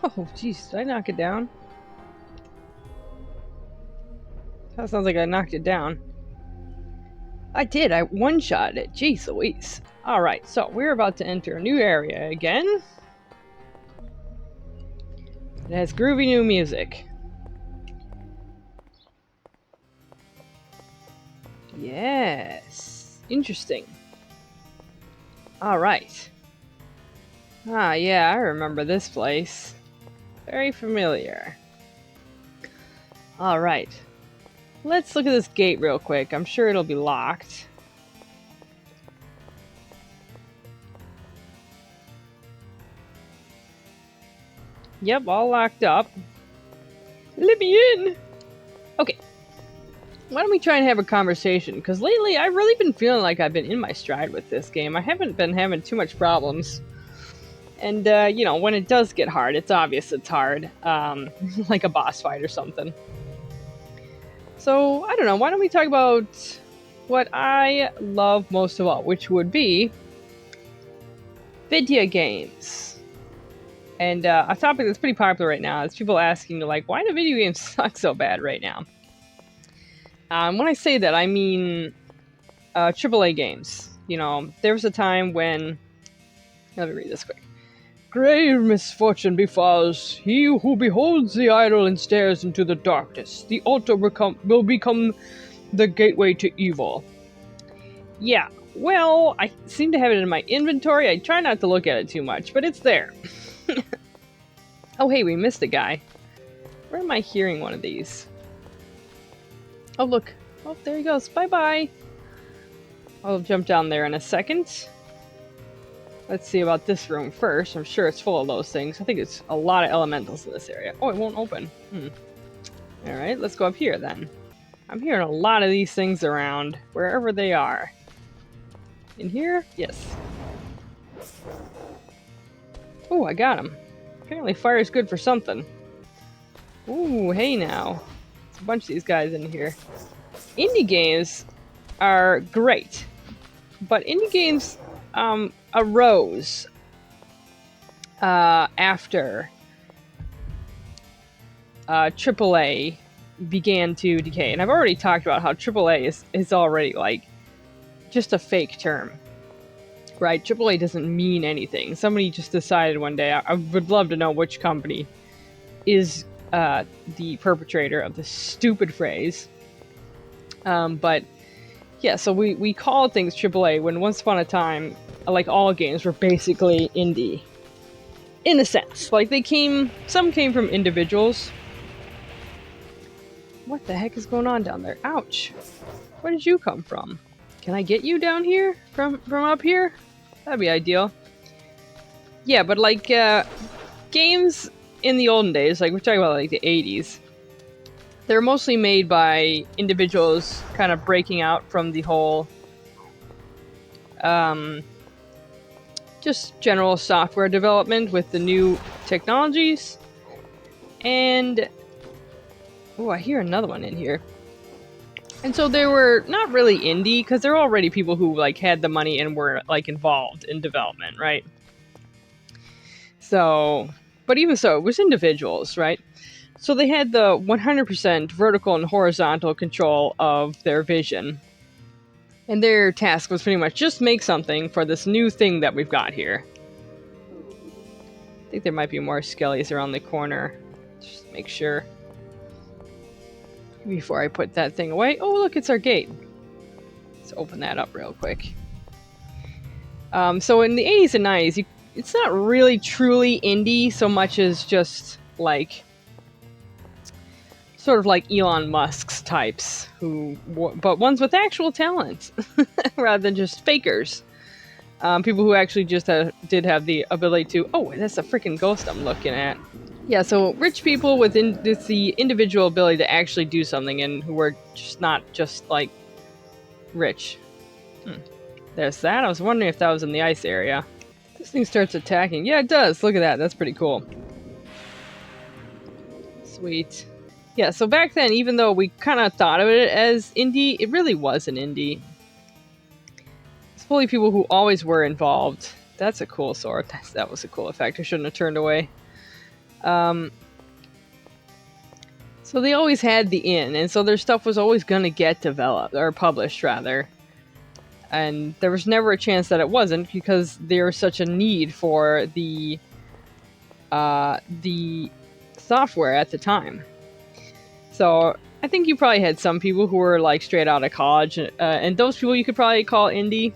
Oh, jeez, did I knock it down? That sounds like I knocked it down. I did, I one-shot it. Jeez Louise. Alright, so we're about to enter a new area again. It has groovy new music. Yes. Interesting. Alright. Ah, yeah, I remember this place. Very familiar. Alright. Let's look at this gate real quick. I'm sure it'll be locked. Yep, all locked up. Let me in! Okay. Why don't we try and have a conversation? Because lately I've really been feeling like I've been in my stride with this game. I haven't been having too much problems. And, you know, when it does get hard, it's obvious it's hard. Like a boss fight or something. So, I don't know, why don't we talk about what I love most of all, which would be video games. And a topic that's pretty popular right now is people asking, like, why do video games suck so bad right now? When I say that, I mean AAA games. You know, there was a time when... Let me read this quick. Grave misfortune befalls he who beholds the idol and stares into the darkness. The altar will become the gateway to evil. Yeah, well, I seem to have it in my inventory. I try not to look at it too much, but it's there. Oh, hey, we missed a guy. Where am I hearing one of these? Oh, look. Oh, there he goes. Bye-bye. I'll jump down there in a second. Let's see about this room first. I'm sure it's full of those things. I think it's a lot of elementals in this area. Oh, it won't open. Alright, let's go up here then. I'm hearing a lot of these things around, wherever they are. In here? Yes. Oh, I got him. Apparently fire's good for something. Ooh, hey now. There's a bunch of these guys in here. Indie games are great. But indie games arose after AAA began to decay. And I've already talked about how AAA is already, like, just a fake term. Right? AAA doesn't mean anything. Somebody just decided one day, I would love to know which company is the perpetrator of this stupid phrase. But yeah, so we call things AAA when once upon a time, like all games were basically indie. In a sense. Like some came from individuals. What the heck is going on down there? Ouch. Where did you come from? Can I get you down here? From up here? That'd be ideal. Yeah, but like, games in the olden days, like we're talking about like the 80s, they're mostly made by individuals kind of breaking out from the whole just general software development with the new technologies. And oh, I hear another one in here. And so they were not really indie because they're already people who like had the money and were like involved in development, right? So, but even so, it was individuals, right? So they had the 100% vertical and horizontal control of their vision. And their task was pretty much just make something for this new thing that we've got here. I think there might be more skellies around the corner. Just make sure. Before I put that thing away. Oh, look, it's our gate. Let's open that up real quick. So in the 80s and 90s, it's not really truly indie so much as just like sort of like Elon Musk's types, but ones with actual talent rather than just fakers. People who actually just did have the ability to... Oh, that's a freaking ghost I'm looking at. Yeah, so rich people with the individual ability to actually do something and who were just not just, like, rich. There's that. I was wondering if that was in the ice area. This thing starts attacking. Yeah, it does. Look at that. That's pretty cool. Sweet. Yeah, so back then, even though we kind of thought of it as indie, it really wasn't indie. It's fully people who always were involved. That's a cool sword. That was a cool effect. I shouldn't have turned away. So they always had the in, and so their stuff was always going to get developed, or published, rather. And there was never a chance that it wasn't, because there was such a need for the software at the time. So I think you probably had some people who were like straight out of college, and those people you could probably call indie.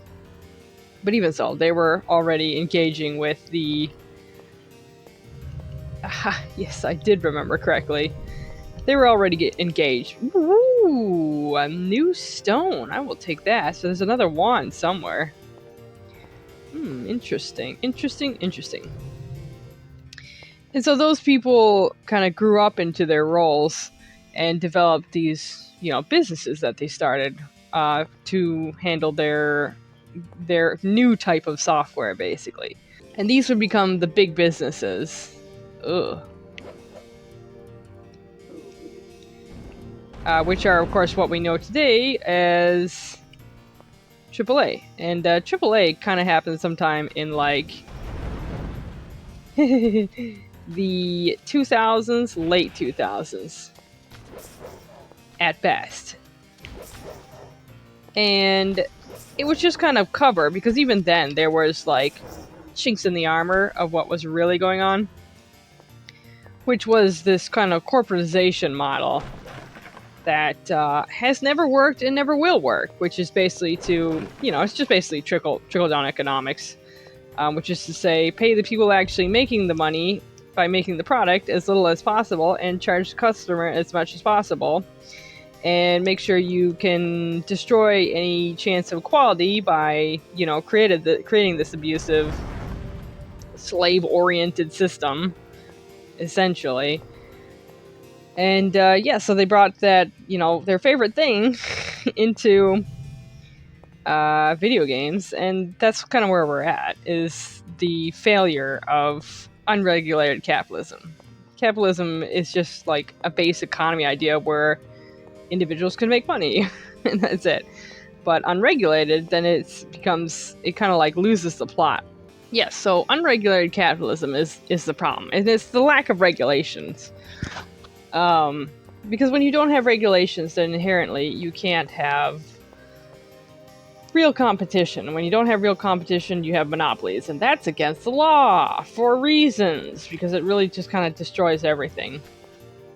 But even so, they were already engaging with the... yes, I did remember correctly. They were already engaged. Ooh, a new stone. I will take that. So there's another wand somewhere. Interesting. Interesting. And so those people kind of grew up into their roles and developed these, businesses that they started to handle their new type of software, basically. And these would become the big businesses. Ugh. Which are, of course, what we know today as AAA. And AAA kind of happens sometime in, like, the 2000s, late 2000s, at best. And it was just kind of cover, because even then there was, like, chinks in the armor of what was really going on, which was this kind of corporatization model that has never worked and never will work, which is basically to, it's just basically trickle down economics, which is to say, pay the people actually making the money by making the product as little as possible and charge the customer as much as possible, and make sure you can destroy any chance of quality by, creating this abusive, slave-oriented system, essentially. And so they brought that, their favorite thing into video games, and that's kind of where we're at, is the failure of unregulated capitalism. Capitalism is just like a base economy idea where individuals can make money, and that's it. But unregulated, then it kind of like loses the plot. Yes, so unregulated capitalism is the problem, and it's the lack of regulations. Because when you don't have regulations, then inherently you can't have real competition. When you don't have real competition, you have monopolies, and that's against the law for reasons, because it really just kind of destroys everything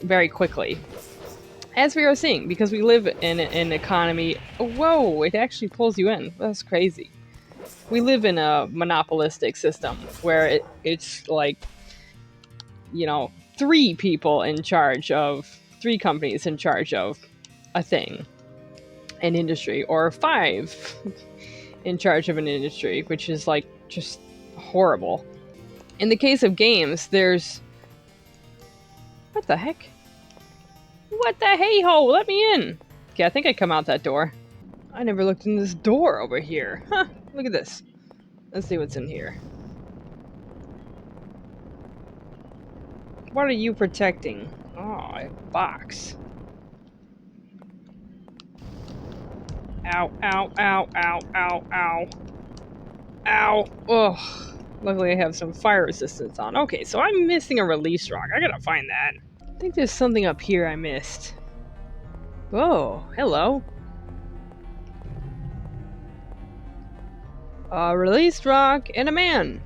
very quickly. As we are seeing, because we live in an economy... Whoa, it actually pulls you in. That's crazy. We live in a monopolistic system where it's like, three companies in charge of a thing, an industry, or five in charge of an industry, which is like just horrible. In the case of games, there's... What the heck? What the hey-ho? Let me in! Okay, I think I come out that door. I never looked in this door over here. Huh, look at this. Let's see what's in here. What are you protecting? Oh, a box. Ow, ow, ow, ow, ow, ow. Ow. Ugh. Luckily I have some fire resistance on. Okay, so I'm missing a release rock. I gotta find that. I think there's something up here I missed. Oh, hello. A release rock and a man.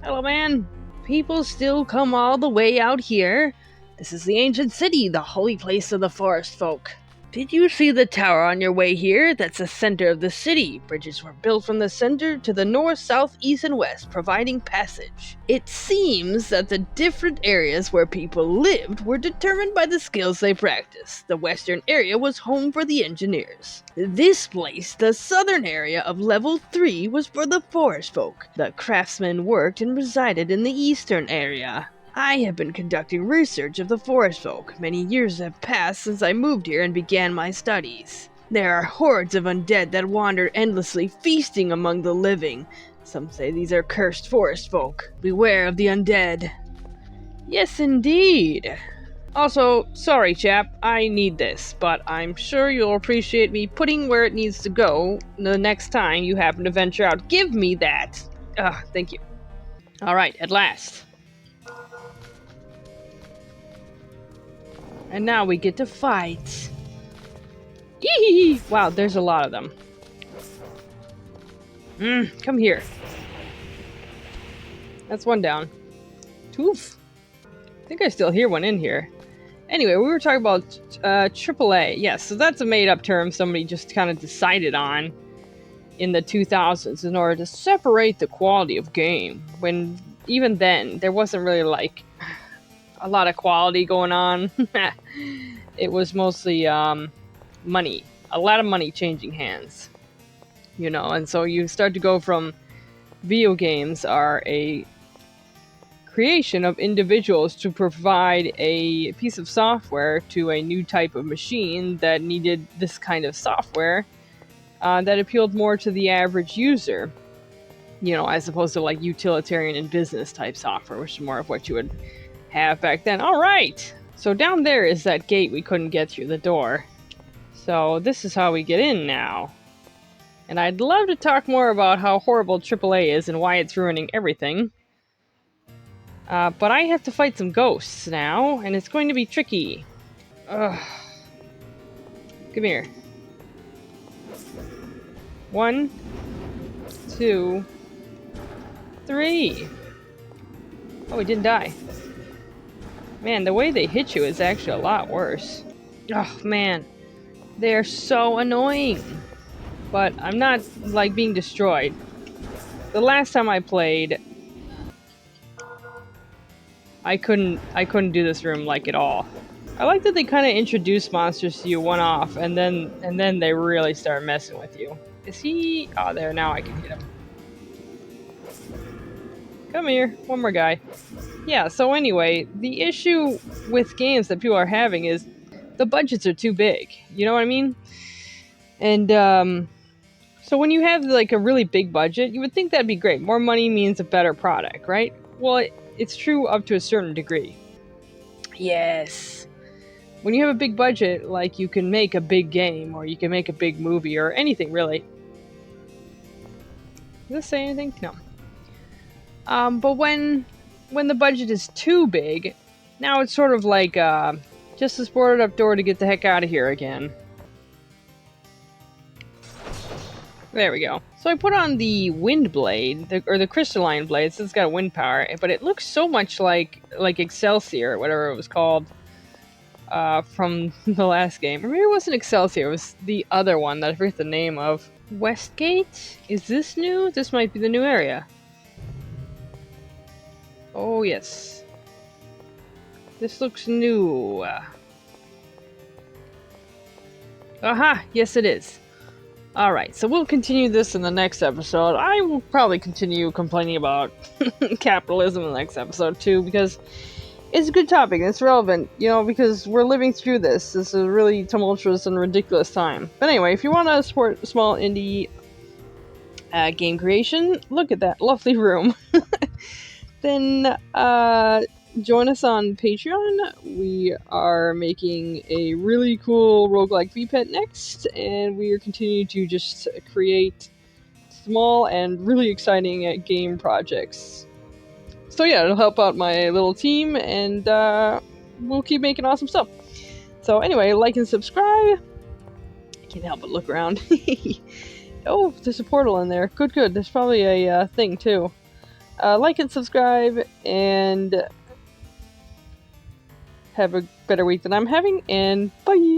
Hello, man. People still come all the way out here. This is the ancient city, the holy place of the forest folk. Did you see the tower on your way here? That's the center of the city. Bridges were built from the center to the north, south, east, and west, providing passage. It seems that the different areas where people lived were determined by the skills they practiced. The western area was home for the engineers. This place, the southern area of level 3, was for the forest folk. The craftsmen worked and resided in the eastern area. I have been conducting research of the forest folk. Many years have passed since I moved here and began my studies. There are hordes of undead that wander endlessly, feasting among the living. Some say these are cursed forest folk. Beware of the undead. Yes, indeed. Also, sorry chap, I need this, but I'm sure you'll appreciate me putting where it needs to go the next time you happen to venture out. Give me that! Thank you. Alright, at last. And now we get to fight. Yee! Wow, there's a lot of them. Come here. That's one down. Toof. I think I still hear one in here. Anyway, we were talking about AAA. Yes, so that's a made-up term somebody just kind of decided on in the 2000s in order to separate the quality of game. When even then, there wasn't really like a lot of quality going on. It was mostly money. A lot of money changing hands. You know, and so you start to go from video games are a creation of individuals to provide a piece of software to a new type of machine that needed this kind of software that appealed more to the average user, you know, as opposed to like utilitarian and business type software, which is more of what you would have back then. All right, so down there is that gate we couldn't get through the door. So this is how we get in now. And I'd love to talk more about how horrible AAA is and why it's ruining everything. But I have to fight some ghosts now, and it's going to be tricky. Ugh. Come here. 1, 2, 3. Oh, we didn't die. Man, the way they hit you is actually a lot worse. Oh, man. They're so annoying. But I'm not, like, being destroyed. The last time I played, I couldn't do this room like at all. I like that they kind of introduce monsters to you one-off, and then they really start messing with you. Is he? Oh, there. Now I can hit him. Come here. One more guy. Yeah, so anyway, the issue with games that people are having is the budgets are too big. You know what I mean? And, so when you have, like, a really big budget, you would think that'd be great. More money means a better product, right? Well, it's true up to a certain degree. Yes. When you have a big budget, like, you can make a big game, or you can make a big movie, or anything, really. Does this say anything? No. But when the budget is too big, now it's sort of like, just a boarded up door to get the heck out of here again. There we go. So I put on the wind blade, or the crystalline blade, so it's got wind power, but it looks so much like Excelsior, whatever it was called, from the last game. Or maybe it wasn't Excelsior, it was the other one that I forget the name of. Westgate? Is this new? This might be the new area. Oh, yes. This looks new. Aha! Yes, it is. Alright, so we'll continue this in the next episode. I will probably continue complaining about capitalism in the next episode, too, because it's a good topic, and it's relevant, you know, because we're living through this. This is a really tumultuous and ridiculous time. But anyway, if you want to support small indie game creation, look at that lovely room. Then, join us on Patreon. We are making a really cool roguelike VPET next, and we are continuing to just create small and really exciting game projects. So yeah, it'll help out my little team, and we'll keep making awesome stuff. So anyway, like and subscribe. I can't help but look around. Oh, there's a portal in there. Good. There's probably a thing too. Like and subscribe, and have a better week than I'm having, and bye!